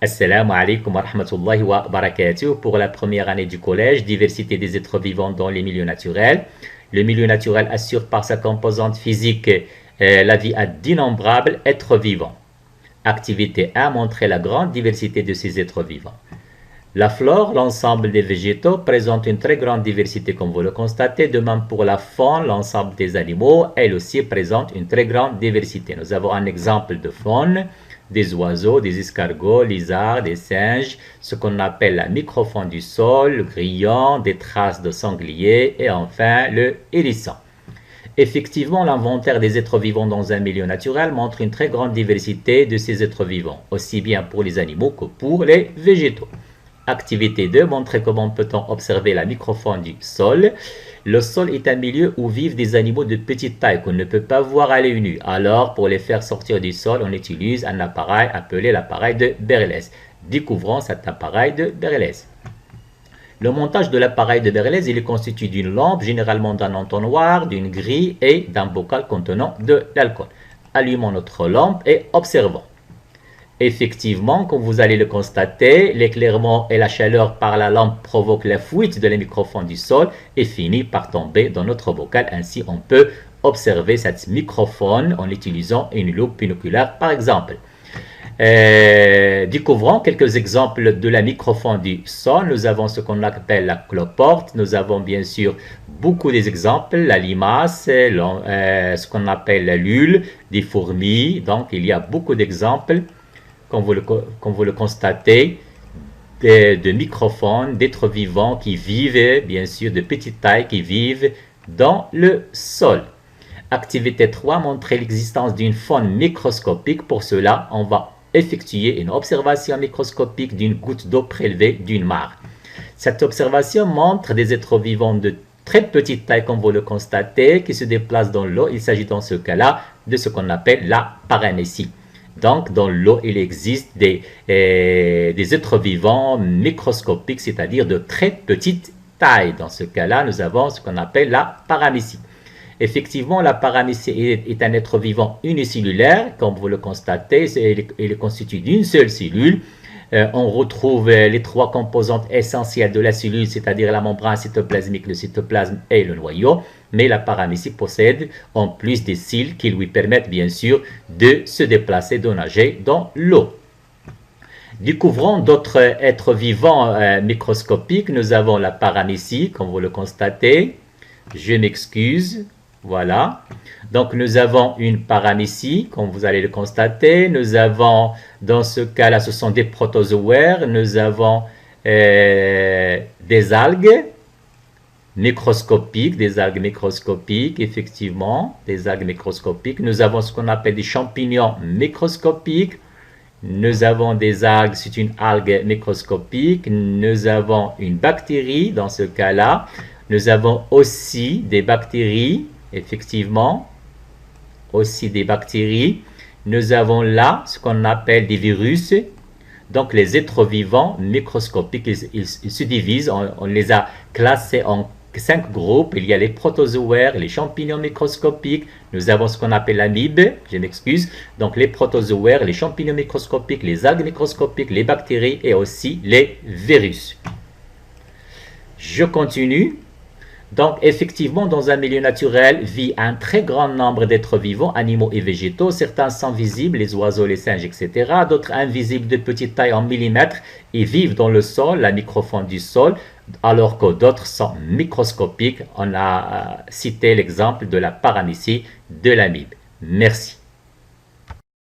Assalamu alaikum wa rahmatullahi wa barakatuh. Pour la première année du collège, diversité des êtres vivants dans les milieux naturels. Le milieu naturel assure par sa composante physique la vie à d'innombrables êtres vivants. Activité 1, montrer la grande diversité de ces êtres vivants. La flore, l'ensemble des végétaux, présente une très grande diversité comme vous le constatez. De même pour la faune, l'ensemble des animaux, elle aussi présente une très grande diversité. Nous avons un exemple de faune, des oiseaux, des escargots, lizards, des singes, ce qu'on appelle la microfaune du sol, le grillon, des traces de sangliers et enfin le hérisson. Effectivement, l'inventaire des êtres vivants dans un milieu naturel montre une très grande diversité de ces êtres vivants, aussi bien pour les animaux que pour les végétaux. Activité 2, montrer comment peut-on observer la microfaune du sol. Le sol est un milieu où vivent des animaux de petite taille qu'on ne peut pas voir à l'œil nu. Alors, pour les faire sortir du sol, on utilise un appareil appelé l'appareil de Berlès. Découvrons cet appareil de Berlès. Le montage de l'appareil de Berlès, il est constitué d'une lampe, généralement d'un entonnoir, d'une grille et d'un bocal contenant de l'alcool. Allumons notre lampe et observons. Effectivement, comme vous allez le constater, l'éclairement et la chaleur par la lampe provoquent la fuite de la microfaune du sol et finit par tomber dans notre bocal. Ainsi, on peut observer cette microfaune en utilisant une loupe binoculaire par exemple. Découvrons quelques exemples de la microfaune du sol. Nous avons ce qu'on appelle la cloporte. Nous avons bien sûr beaucoup d'exemples, la limace, ce qu'on appelle la lule, des fourmis. Donc, il y a beaucoup d'exemples. Comme vous le constatez, de microphones, d'êtres vivants qui vivent, bien sûr, de petite taille, qui vivent dans le sol. Activité 3, montrer l'existence d'une faune microscopique. Pour cela, on va effectuer une observation microscopique d'une goutte d'eau prélevée d'une mare. Cette observation montre des êtres vivants de très petite taille, comme vous le constatez, qui se déplacent dans l'eau. Il s'agit dans ce cas-là de ce qu'on appelle la paramécie. Donc, dans l'eau, il existe des êtres vivants microscopiques, c'est-à-dire de très petite taille. Dans ce cas-là, nous avons ce qu'on appelle la paramécie. Effectivement, la paramécie est un être vivant unicellulaire, comme vous le constatez, il est constitué d'une seule cellule. On retrouve les trois composantes essentielles de la cellule, c'est-à-dire la membrane cytoplasmique, le cytoplasme et le noyau. Mais la paramécie possède en plus des cils qui lui permettent bien sûr de se déplacer, de nager dans l'eau. Découvrons d'autres êtres vivants microscopiques. Nous avons la paramécie, comme vous le constatez. Je m'excuse. Voilà. Donc, nous avons une paramécie, comme vous allez le constater. Nous avons, dans ce cas-là, ce sont des protozoaires. Nous avons des algues microscopiques, effectivement, des algues microscopiques. Nous avons ce qu'on appelle des champignons microscopiques. Nous avons des algues, c'est une algue microscopique. Nous avons une bactérie, dans ce cas-là. Nous avons aussi des bactéries, effectivement, aussi des bactéries. Nous avons là ce qu'on appelle des virus. Donc, les êtres vivants microscopiques, ils se divisent. On les a classés en 5 groupes. Il y a les protozoaires, les champignons microscopiques. Nous avons ce qu'on appelle l'amibe, je m'excuse. Donc, les protozoaires, les champignons microscopiques, les algues microscopiques, les bactéries et aussi les virus. Je continue. Donc, effectivement, dans un milieu naturel vit un très grand nombre d'êtres vivants, animaux et végétaux. Certains sont visibles, les oiseaux, les singes, etc. D'autres invisibles de petite taille en millimètres et vivent dans le sol, la microfaune du sol, alors que d'autres sont microscopiques. On a cité l'exemple de la paramécie de l'amibe. Merci.